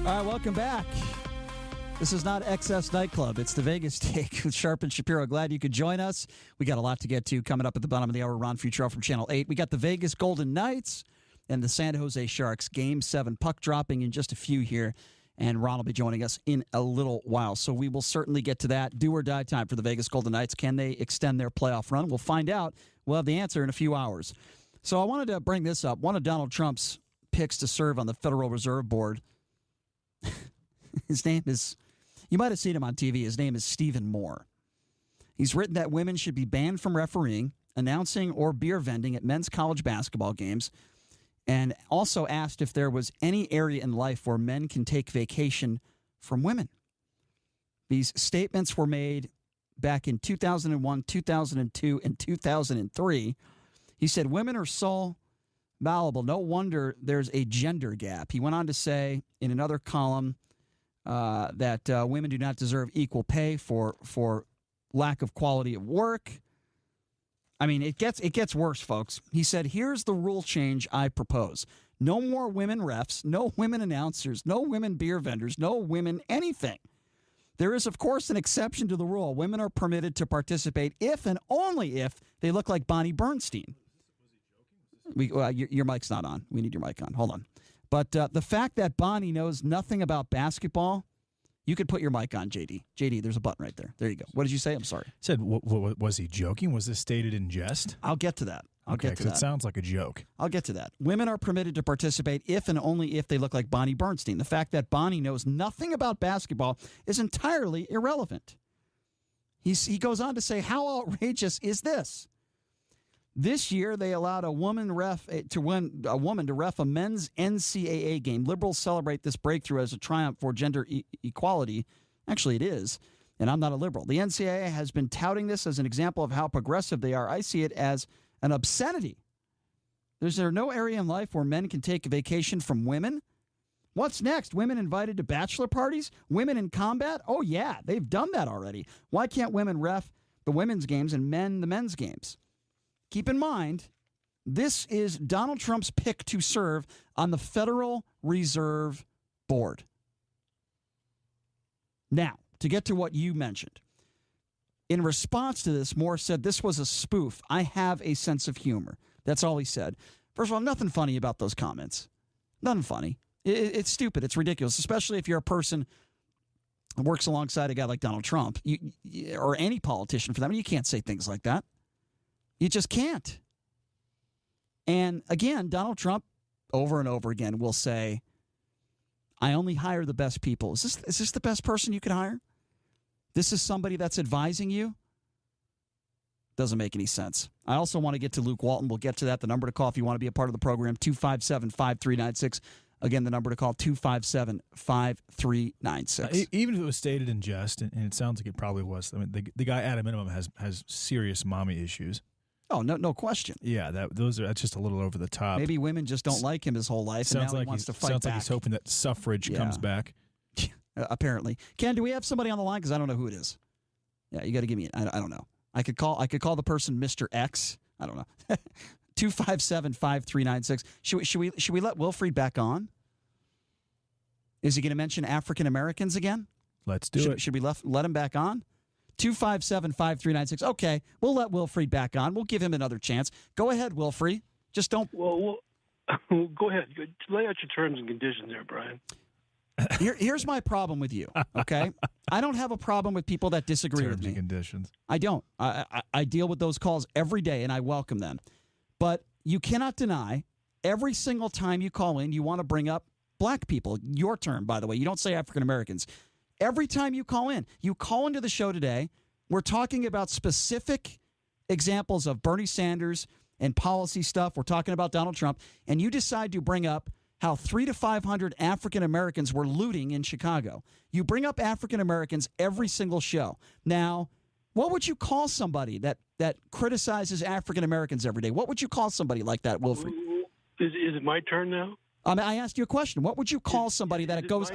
All right, welcome back. This is not XS Nightclub. It's the Vegas Take with Sharp and Shapiro. Glad you could join us. We got a lot to get to coming up at the bottom of the hour. Ron Futrell from Channel 8. We got the Vegas Golden Knights and the San Jose Sharks. Game 7 puck dropping in just a few here. And Ron will be joining us in a little while. So we will certainly get to that. Do or die time for the Vegas Golden Knights. Can they extend their playoff run? We'll find out. We'll have the answer in a few hours. So I wanted to bring this up. One of Donald Trump's picks to serve on the Federal Reserve Board, his name is, you might have seen him on TV, his name is Stephen Moore. He's written that women should be banned from refereeing, announcing, or beer vending at men's college basketball games, and also asked if there was any area in life where men can take vacation from women. These statements were made back in 2001, 2002, and 2003. He said, women are so malleable. No wonder there's a gender gap. He went on to say in another column that women do not deserve equal pay for lack of quality of work. I mean, it gets worse, folks. He said, here's the rule change I propose. No more women refs, no women announcers, no women beer vendors, no women anything. There is, of course, an exception to the rule. Women are permitted to participate if and only if they look like Bonnie Bernstein. Your mic's not on. We need your mic on. Hold on. But the fact that Bonnie knows nothing about basketball, you could put your mic on, JD. JD, there's a button right there. There you go. What did you say? I'm sorry. Said, was he joking? Was this stated in jest? I'll get to that. Okay, because it sounds like a joke. I'll get to that. Women are permitted to participate if and only if they look like Bonnie Bernstein. The fact that Bonnie knows nothing about basketball is entirely irrelevant. He goes on to say, how outrageous is this? This year, they allowed a woman to ref a men's NCAA game. Liberals celebrate this breakthrough as a triumph for gender equality. Actually, it is, and I'm not a liberal. The NCAA has been touting this as an example of how progressive they are. I see it as an obscenity. Is there no area in life where men can take a vacation from women? What's next? Women invited to bachelor parties? Women in combat? Oh, yeah, they've done that already. Why can't women ref the women's games and men the men's games? Keep in mind, this is Donald Trump's pick to serve on the Federal Reserve Board. Now, to get to what you mentioned. In response to this, Moore said this was a spoof. I have a sense of humor. That's all he said. First of all, nothing funny about those comments. Nothing funny. It's stupid. It's ridiculous, especially if you're a person who works alongside a guy like Donald Trump or any politician for that. I mean, you can't say things like that. You just can't. And again, Donald Trump over and over again will say, I only hire the best people. Is this the best person you could hire? This is somebody that's advising you? Doesn't make any sense. I also want to get to Luke Walton. We'll get to that. The number to call if you want to be a part of the program, 257-5396. Again, the number to call, 257-5396. Even if it was stated in jest, and it sounds like it probably was, I mean, the guy at a minimum has serious mommy issues. Oh, no question. Yeah, that's just a little over the top. Maybe women just don't like him his whole life, and now he wants to fight back. Sounds like he's hoping that suffrage comes back. Apparently. Ken, do we have somebody on the line? Because I don't know who it is. Yeah, you got to give me I don't know. I could call the person Mr. X. I don't know. 257-5396. Should we let Wilfried back on? Is he going to mention African Americans again? Let's do it. Should we let him back on? 257-5396. Okay, we'll let Wilfried back on. We'll give him another chance. Go ahead, Wilfried. Just don't. Well, go ahead. Lay out your terms and conditions there, Brian. Here's my problem with you, okay? I don't have a problem with people that disagree with me. Terms and conditions. I don't. I deal with those calls every day, and I welcome them. But you cannot deny every single time you call in, you want to bring up black people. Your term, by the way. You don't say African Americans. Every time you call into the show today, we're talking about specific examples of Bernie Sanders and policy stuff. We're talking about Donald Trump, and you decide to bring up how 300 to 500 African Americans were looting in Chicago. You bring up African Americans every single show. Now, what would you call somebody that criticizes African Americans every day? What would you call somebody like that, Wilfried? Is it my turn now? I asked you a question. What would you call somebody that goes?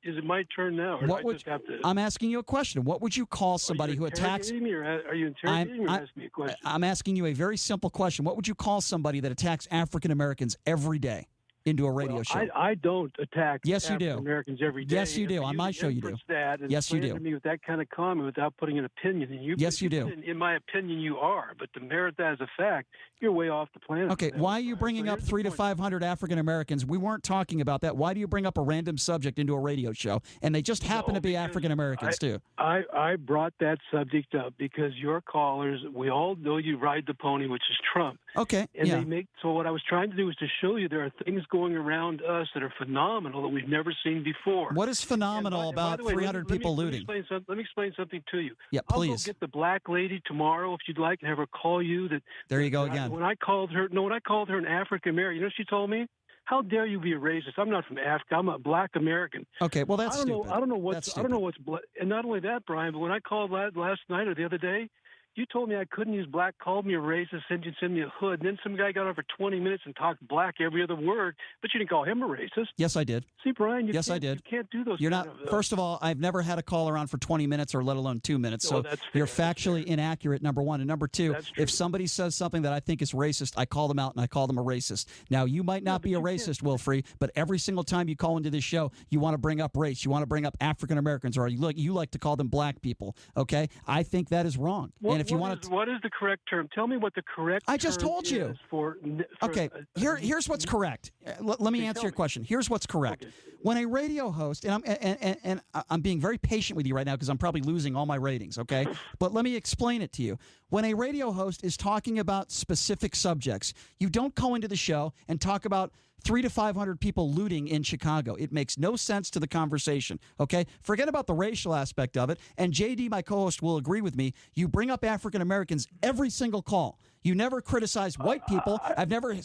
Is it my turn now? Or I just have to... I'm asking you a question. What would you call somebody who attacks? Are you interrogating me or asking me a question? I'm asking you a very simple question. What would you call somebody that attacks African Americans every day? into a radio show. I don't attack Yes, you do. African Americans every day. Yes, you do. On my show, you do. That and Yes, you do. slander me with that kind of comment without putting an opinion. And Yes, you do. In my opinion, you are. But to merit that as a fact, you're way off the planet. Okay, why are you bringing up 300 to 500 African Americans? We weren't talking about that. Why do you bring up a random subject into a radio show? And they just happen to be African Americans, too. I brought that subject up because your callers, we all know you ride the pony, which is Trump. Okay, And so what I was trying to do is to show you there are things going around us that are phenomenal that we've never seen before. What is phenomenal about 300 people looting? Let me explain something to you. Yeah, I'll please. go get the black lady tomorrow if you'd like and have her call you. There you go again. When I called her an African American, you know what she told me? How dare you be a racist? I'm not from Africa. I'm a black American. Okay, well that's stupid. I don't know what's and not only that, Brian, but when I called last night or the other day, you told me I couldn't use black, called me a racist, said you'd send me a hood. And then some guy got on for 20 minutes and talked black every other word, but you didn't call him a racist. Yes, I did. See, Brian, yes, I did. You can't do those. You're not. First of all, I've never had a caller on for 20 minutes or let alone 2 minutes. So you're factually inaccurate, number one. And number two, if somebody says something that I think is racist, I call them out and I call them a racist. Now, you might not be a racist, Wilfrey, but every single time you call into this show, you want to bring up race. You want to bring up African Americans, or you like to call them black people. Okay? I think that is wrong. And if you want to. What is the correct term? Tell me what the correct I just term told you. is for okay, here's what's correct. Let me answer your question. Here's what's correct. Okay. When a radio host, and I'm being very patient with you right now because I'm probably losing all my ratings, okay? But let me explain it to you. When a radio host is talking about specific subjects, you don't go into the show and talk about 300 to 500 people looting in Chicago. It makes no sense to the conversation, okay? Forget about the racial aspect of it. And JD, my co-host, will agree with me. You bring up African Americans every single call. You never criticize white people. I've never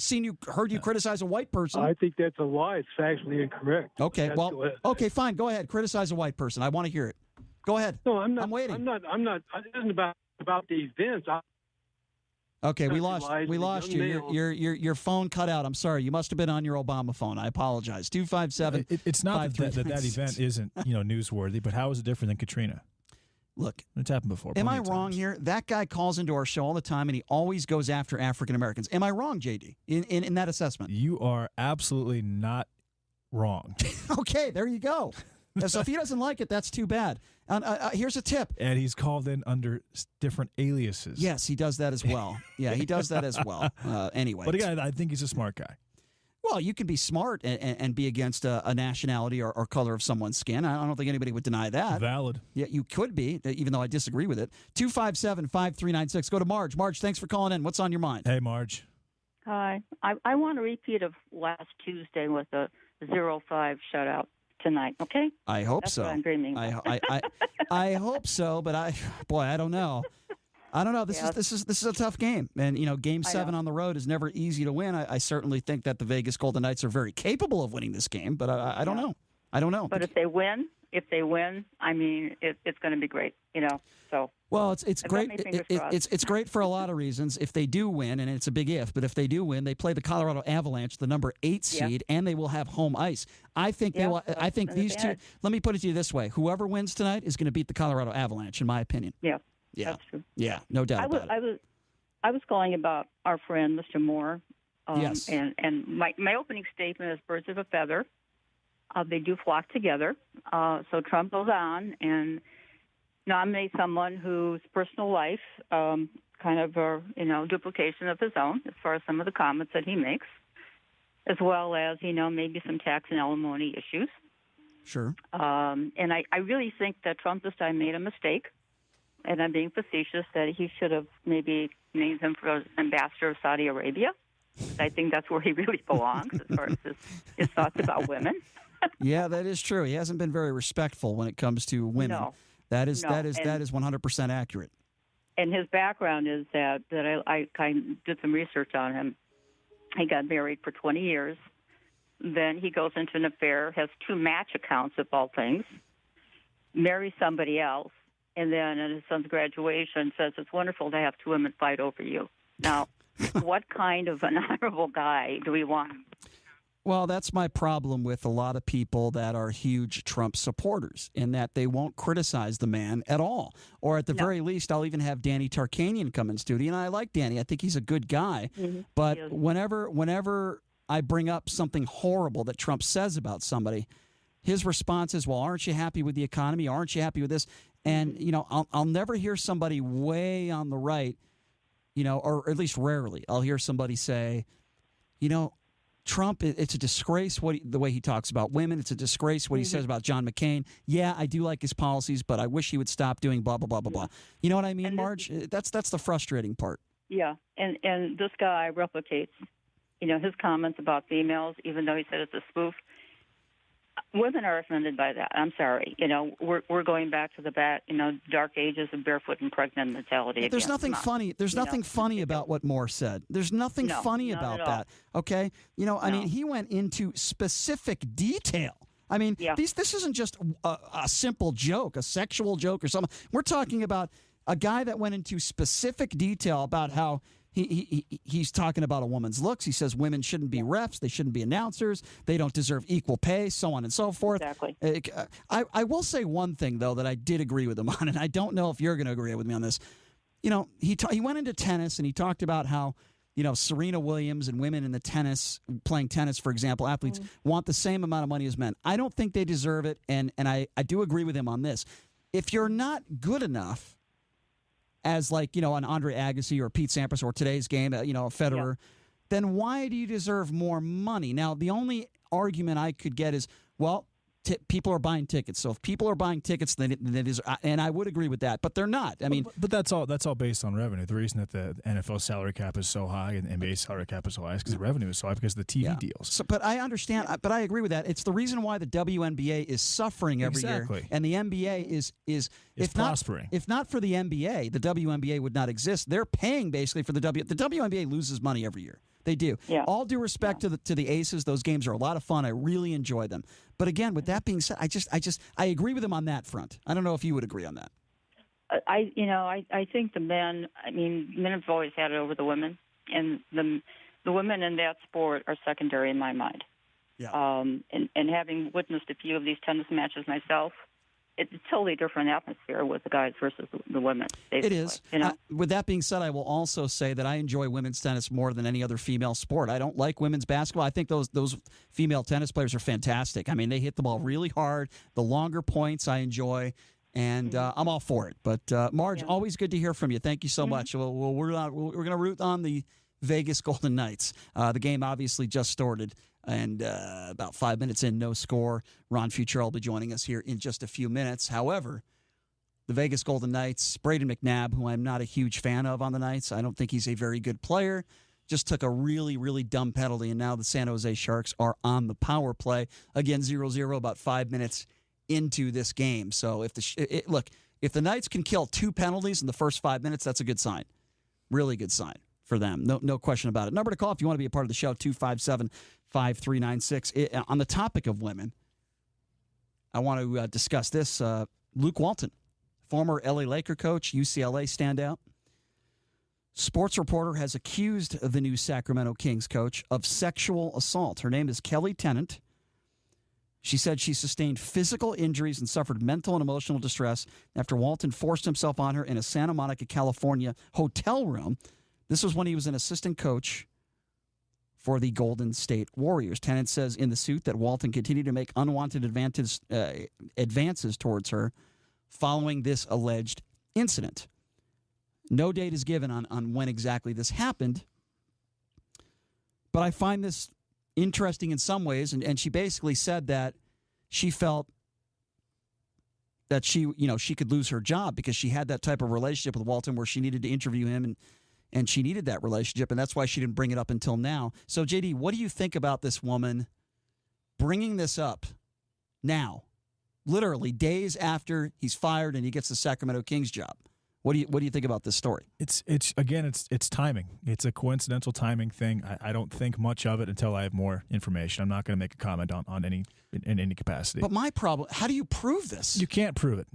heard you criticize a white person. I think that's a lie. It's factually incorrect. Okay, okay, fine. Go ahead. Criticize a white person. I want to hear it. Go ahead. No, I'm not. I'm waiting. I'm not. It isn't about the events. Okay, we lost you. Your phone cut out. I'm sorry. You must have been on your Obama phone. I apologize. 257. It's not that event isn't newsworthy, but how is it different than Katrina? Look, it's happened before. Am I wrong here? That guy calls into our show all the time, and he always goes after African Americans. Am I wrong, JD, in that assessment? You are absolutely not wrong. Okay, there you go. So if he doesn't like it, that's too bad. Here's a tip. And he's called in under different aliases. Yes, he does that as well. Yeah, he does that as well. Anyway. But again, I think he's a smart guy. Well, you can be smart and be against a nationality or color of someone's skin. I don't think anybody would deny that. Valid. Yeah, you could be, even though I disagree with it. 257-5396. Go to Marge. Marge, thanks for calling in. What's on your mind? Hey, Marge. Hi. I want a repeat of last Tuesday with a 0-5 shutout tonight, okay? I hope That's so. What I'm dreaming. I hope so, but I don't know. I don't know. This is a tough game, and Game 7 on the road is never easy to win. I certainly think that the Vegas Golden Knights are very capable of winning this game, but I don't know. I don't know. But if they win, I mean, it's going to be great. So. Well, it's great. It's great for a lot of reasons. If they do win, and it's a big if, but if they do win, they play the Colorado Avalanche, the number 8 seed, and they will have home ice. I think they will. I think these two. Let me put it to you this way: whoever wins tonight is going to beat the Colorado Avalanche, in my opinion. Yeah. Yeah, that's true. Yeah, no doubt about it. I was calling about our friend Mr. Moore. Yes. And my opening statement is birds of a feather. They do flock together. So Trump goes on and nominates someone whose personal life kind of a duplication of his own as far as some of the comments that he makes, as well as maybe some tax and alimony issues. Sure. And I really think that Trump this time made a mistake. And I'm being facetious that he should have maybe named him for ambassador of Saudi Arabia. I think that's where he really belongs as far as his thoughts about women. Yeah, that is true. He hasn't been very respectful when it comes to women. No. That is 100% accurate. And his background is that I kind of did some research on him. He got married for 20 years. Then he goes into an affair, has 2 match accounts of all things, marries somebody else, and then at his son's graduation says it's wonderful to have 2 women fight over you. Now, what kind of an honorable guy do we want? Well, that's my problem with a lot of people that are huge Trump supporters, in that they won't criticize the man at all. Or at the very least, I'll even have Danny Tarkanian come in studio, and I like Danny. I think he's a good guy. Mm-hmm. But whenever I bring up something horrible that Trump says about somebody, his response is, well, aren't you happy with the economy? Aren't you happy with this? And, I'll never hear somebody way on the right, or at least rarely, I'll hear somebody say, Trump, it's a disgrace the way he talks about women. It's a disgrace what he says about John McCain. Yeah, I do like his policies, but I wish he would stop doing blah, blah, blah, blah, blah. You know what I mean, Marge? That's the frustrating part. Yeah, and this guy replicates, his comments about females, even though he said it's a spoof. Women are offended by that. I'm sorry. We're going back to the dark ages of barefoot and pregnant mentality. There's again. nothing funny. There's nothing funny about what Moore said. There's nothing funny about that. Okay. I mean, he went into specific detail. I mean, this isn't just a simple joke, a sexual joke or something. We're talking about a guy that went into specific detail about how he's talking about a woman's looks. He says women shouldn't be refs. They shouldn't be announcers. They don't deserve equal pay, so on and so forth. Exactly. I will say one thing, though, that I did agree with him on, and I don't know if you're going to agree with me on this. He went into tennis, and he talked about how, Serena Williams and women in the playing tennis, for example, athletes want the same amount of money as men. I don't think they deserve it, and I do agree with him on this. If you're not good enough as an Andre Agassi or Pete Sampras or today's game, a Federer, then why do you deserve more money? Now, the only argument I could get is, well, people are buying tickets. So if people are buying tickets, then it is, and I would agree with that, but they're not. I mean, but that's all based on revenue. The reason that the NFL salary cap is so high and NBA salary cap is so high is because the revenue is so high because of the TV deals. So, but I understand, but I agree with that. It's the reason why the WNBA is suffering every year, and the NBA is if prospering. If not for the NBA, the WNBA would not exist. They're paying basically for the WNBA loses money every year. They do. Yeah. All due respect to the Aces, those games are a lot of fun. I really enjoy them. But again, with that being said, I agree with him on that front. I don't know if you would agree on that. I think the men. I mean, men have always had it over the women, and the women in that sport are secondary in my mind. Yeah. And having witnessed a few of these tennis matches myself, it's a totally different atmosphere with the guys versus the women. Basically, it is. With that being said, I will also say that I enjoy women's tennis more than any other female sport. I don't like women's basketball. I think those female tennis players are fantastic. I mean, they hit the ball really hard. The longer points I enjoy, and I'm all for it. But Marge, always good to hear from you. Thank you so much. We're going to root on the Vegas Golden Knights. The game obviously just started. And about 5 minutes in, no score. Ron Futrell will be joining us here in just a few minutes. However, the Vegas Golden Knights, Braden McNabb, who I'm not a huge fan of on the Knights, I don't think he's a very good player, just took a really, really dumb penalty, and now the San Jose Sharks are on the power play. Again, 0-0 about 5 minutes into this game. So if the Knights can kill 2 penalties in the first 5 minutes, that's a good sign. Really good sign for them. No question about it. Number to call if you want to be a part of the show, 257-5396. On the topic of women, I want to discuss this. Luke Walton, former LA Laker coach, UCLA standout. Sports Reporter has accused the new Sacramento Kings coach of sexual assault. Her name is Kelly Tennant. She said she sustained physical injuries and suffered mental and emotional distress after Walton forced himself on her in a Santa Monica, California hotel room. This was when he was an assistant coach for the Golden State Warriors. Tennant says in the suit that Walton continued to make unwanted advances towards her following this alleged incident. No date is given on when exactly this happened, but I find this interesting in some ways, and she basically said that she felt that she could lose her job because she had that type of relationship with Walton where she needed to interview him and she needed that relationship, and that's why she didn't bring it up until now. So, JD, what do you think about this woman bringing this up now, literally days after he's fired and he gets the Sacramento Kings job? What do you think about this story? It's timing. It's a coincidental timing thing. I don't think much of it until I have more information. I'm not going to make a comment on any in any capacity. But my problem, how do you prove this? You can't prove it.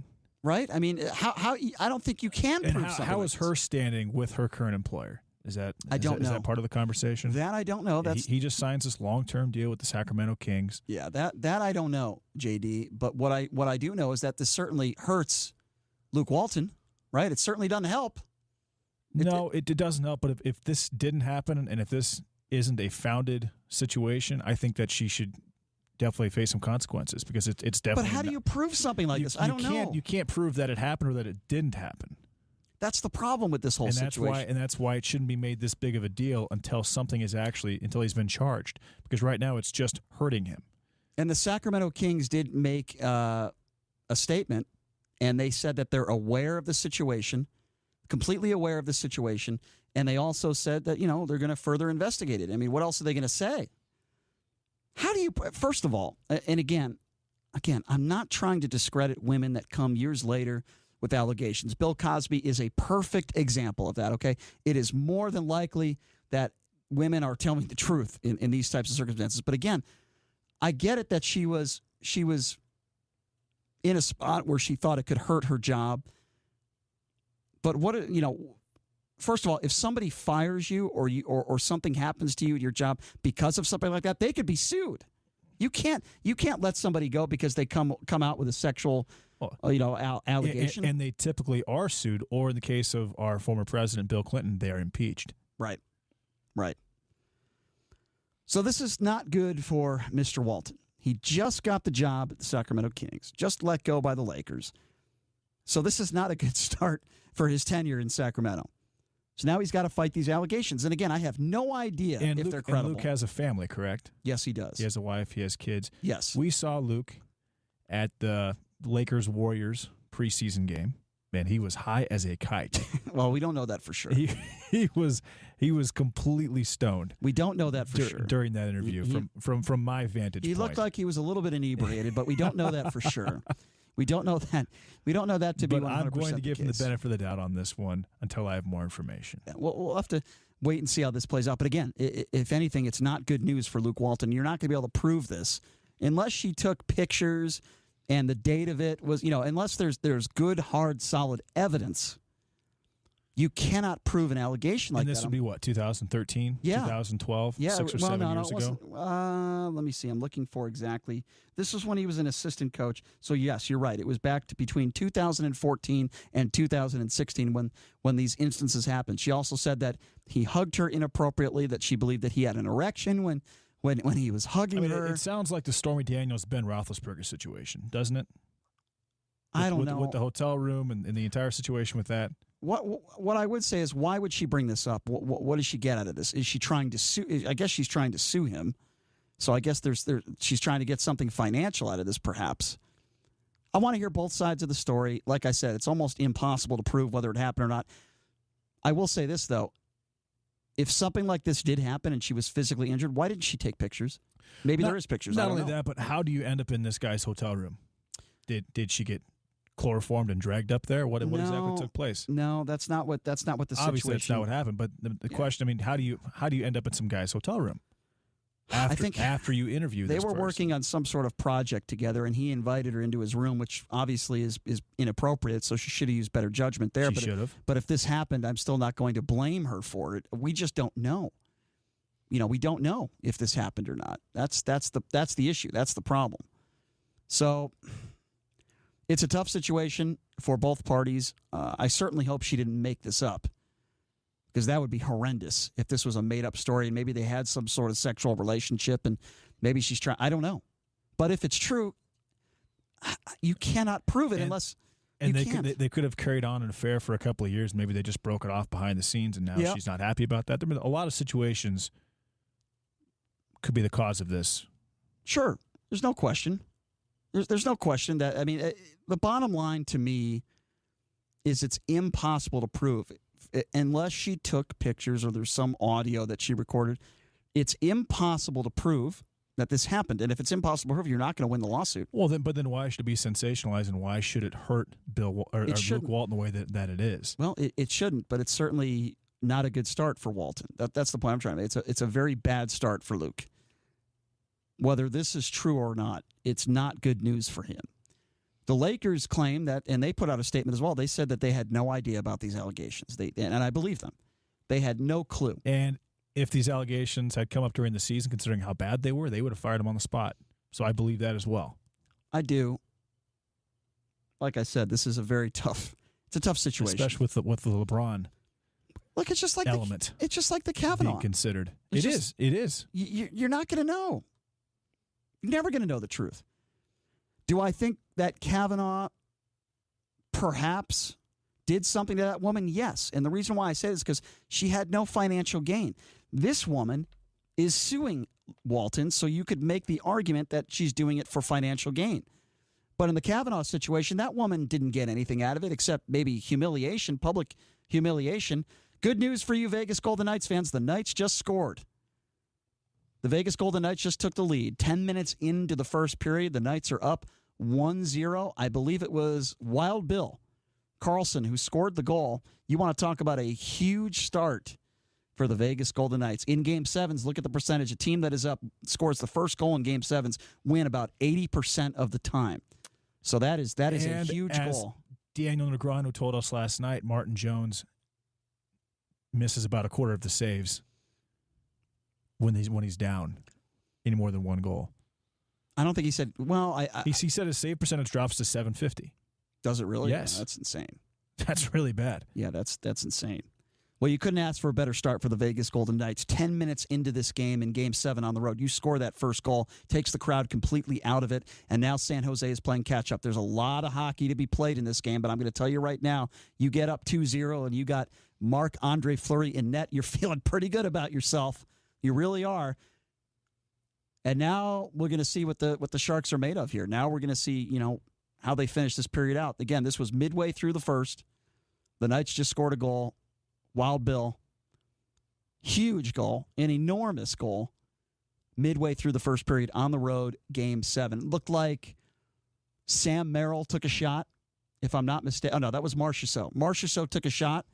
Right? I mean, how I don't think you can prove something. How is her standing with her current employer? Is that part of the conversation? That I don't know. He just signs this long-term deal with the Sacramento Kings. Yeah, that I don't know, JD. But what I do know is that this certainly hurts Luke Walton, right? It certainly doesn't help. It doesn't help. But if this didn't happen, and if isn't a founded situation, I think that she should definitely face some consequences because it's definitely. But how do you prove something like this? I don't know. You can't prove that it happened or that it didn't happen. That's the problem with this whole situation. That's why it shouldn't be made this big of a deal until he's been charged. Because right now it's just hurting him. And the Sacramento Kings did make a statement, and they said that they're aware of the situation, completely aware of the situation, and they also said that, they're going to further investigate it. I mean, what else are they going to say? How do you, first of all, and again, I'm not trying to discredit women that come years later with allegations. Bill Cosby is a perfect example of that, okay? It is more than likely that women are telling the truth in these types of circumstances. But again, I get it that she was in a spot where she thought it could hurt her job. But first of all, if somebody fires you or something happens to you at your job because of something like that, they could be sued. You can't let somebody go because they come out with a sexual allegation. And they typically are sued, or in the case of our former president, Bill Clinton, they are impeached. Right. So this is not good for Mr. Walton. He just got the job at the Sacramento Kings, just let go by the Lakers. So this is not a good start for his tenure in Sacramento. So now he's got to fight these allegations. And again, I have no idea if they're credible. And Luke has a family, correct? Yes, he does. He has a wife. He has kids. Yes. We saw Luke at the Lakers-Warriors preseason game. Man, he was high as a kite. Well, we don't know that for sure. He was completely stoned. We don't know that for sure during that interview from my vantage point. He looked like he was a little bit inebriated, but we don't know that for sure. We don't know that. We don't know that to be 100% But I'm going to give him the case. benefit of the doubt on this one until I have more information. Yeah, we'll have to wait and see how this plays out. But again, if anything, it's not good news for Luke Walton. You're not going to be able to prove this unless she took pictures and the date of it was, unless there's good, hard, solid evidence. You cannot prove an allegation like that. And this would be what, 2013? Yeah. 2012? Yeah. 6 or 7 years ago? Let me see. I'm looking for exactly. This was when he was an assistant coach. So, yes, you're right. It was back to between 2014 and 2016 when these instances happened. She also said that he hugged her inappropriately, that she believed that he had an erection when he was hugging her. It sounds like the Stormy Daniels, Ben Roethlisberger situation, doesn't it? I don't know. With the hotel room and the entire situation with that. What I would say is, why would she bring this up? What does she get out of this? Is she trying to sue? I guess she's trying to sue him. So I guess she's trying to get something financial out of this, perhaps. I want to hear both sides of the story. Like I said, it's almost impossible to prove whether it happened or not. I will say this, though. If something like this did happen and she was physically injured, why didn't she take pictures? Maybe there is pictures. Not only that, but how do you end up in this guy's hotel room? Did she get chloroformed and dragged up there? What exactly took place? No, that's not what the situation. Obviously, that's not what happened. But the question, how do you end up in some guy's hotel room? After you interview this they were person? working on some sort of project together, and he invited her into his room, which obviously is inappropriate. So she should have used better judgment there. She should have. But if this happened, I'm still not going to blame her for it. We just don't know. We don't know if this happened or not. That's the issue. That's the problem. So it's a tough situation for both parties. I certainly hope she didn't make this up, because that would be horrendous if this was a made-up story and maybe they had some sort of sexual relationship and maybe she's trying. I don't know. But if it's true, you cannot prove it unless you can't. They could have carried on an affair for a couple of years. Maybe they just broke it off behind the scenes, and now she's not happy about that. There have been a lot of situations could be the cause of this. Sure. There's no question. There's no question that, the bottom line to me is it's impossible to prove unless she took pictures or there's some audio that she recorded. It's impossible to prove that this happened. And if it's impossible to prove, you're not going to win the lawsuit. Well, then why should it be sensationalized, and why should it hurt Luke Walton the way that it is? Well, it shouldn't, but it's certainly not a good start for Walton. That's the point I'm trying to make. It's a very bad start for Luke. Whether this is true or not, it's not good news for him. The Lakers claim that, and they put out a statement as well. They said that they had no idea about these allegations. And I believe them. They had no clue. And if these allegations had come up during the season, considering how bad they were, they would have fired him on the spot. So I believe that as well. I do. Like I said, this is a very tough. It's a tough situation, especially with the LeBron Look, it's just like element. It's just like the being Kavanaugh. considered. It's It just- is. It is. You're not going to know. You're never going to know the truth. Do I think that Kavanaugh perhaps did something to that woman? Yes. And the reason why I say this is because she had no financial gain. This woman is suing Walton, so you could make the argument that she's doing it for financial gain. But in the Kavanaugh situation, that woman didn't get anything out of it except maybe humiliation, public humiliation. Good news for you Vegas Golden Knights fans. The Knights just scored. The Vegas Golden Knights just took the lead. 10 minutes into the first period, the Knights are up 1-0. I believe it was Wild Bill Carlson who scored the goal. You want to talk about a huge start for the Vegas Golden Knights. In Game 7s, look at the percentage. A team that is up, scores the first goal in Game 7s, win about 80% of the time. So that is a huge goal. Daniel Negreanu told us last night, Martin Jones misses about a quarter of the saves when he's down any more than one goal. I don't think he said, well, he said his save percentage drops to .750. Does it really? Yes. Yeah, that's insane. That's really bad. Yeah, that's insane. Well, you couldn't ask for a better start for the Vegas Golden Knights. 10 minutes into this game in Game 7 on the road, you score that first goal, takes the crowd completely out of it, and now San Jose is playing catch-up. There's a lot of hockey to be played in this game, but I'm going to tell you right now, you get up 2-0 and you got Marc-Andre Fleury in net, you're feeling pretty good about yourself. You really are. And now we're going to see what the Sharks are made of here. Now we're going to see, how they finish this period out. Again, this was midway through the first. The Knights just scored a goal. Wild Bill, huge goal, an enormous goal, midway through the first period on the road, Game 7. Looked like Sam Merrill took a shot, if I'm not mistaken. Oh, no, that was Marchessault. Marchessault took a shot,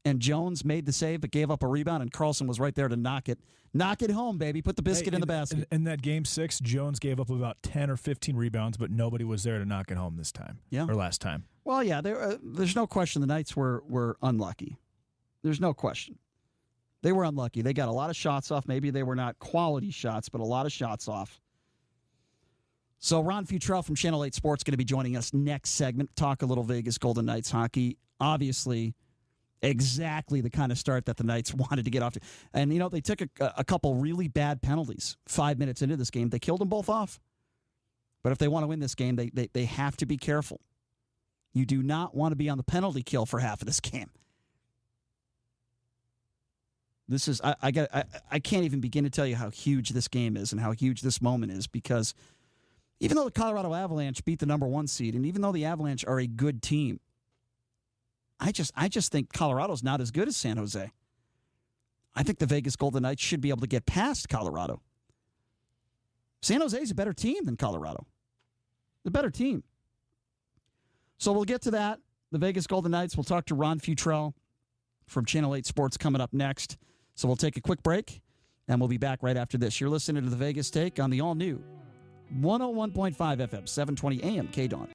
and Jones made the save but gave up a rebound, and Carlson was right there to knock it. Knock it home, baby. Put the biscuit in the basket. In that Game 6, Jones gave up about 10 or 15 rebounds, but nobody was there to knock it home this time. Yeah. Or last time. Well, yeah, there's no question the Knights were unlucky. There's no question. They were unlucky. They got a lot of shots off. Maybe they were not quality shots, but a lot of shots off. So Ron Futrell from Channel 8 Sports going to be joining us next segment. Talk a little Vegas Golden Knights hockey. Obviously, exactly the kind of start that the Knights wanted to get off to. And, they took a couple really bad penalties 5 minutes into this game. They killed them both off. But if they want to win this game, they have to be careful. You do not want to be on the penalty kill for half of this game. This is I can't even begin to tell you how huge this game is and how huge this moment is, because even though the Colorado Avalanche beat the number 1 seed, and even though the Avalanche are a good team, I just think Colorado's not as good as San Jose. I think the Vegas Golden Knights should be able to get past Colorado. San Jose's a better team than Colorado. A better team. So we'll get to that. The Vegas Golden Knights. We'll talk to Ron Futrell from Channel 8 Sports coming up next. So we'll take a quick break, and we'll be back right after this. You're listening to the Vegas Take on the all-new 101.5 FM, 720 AM KDWN.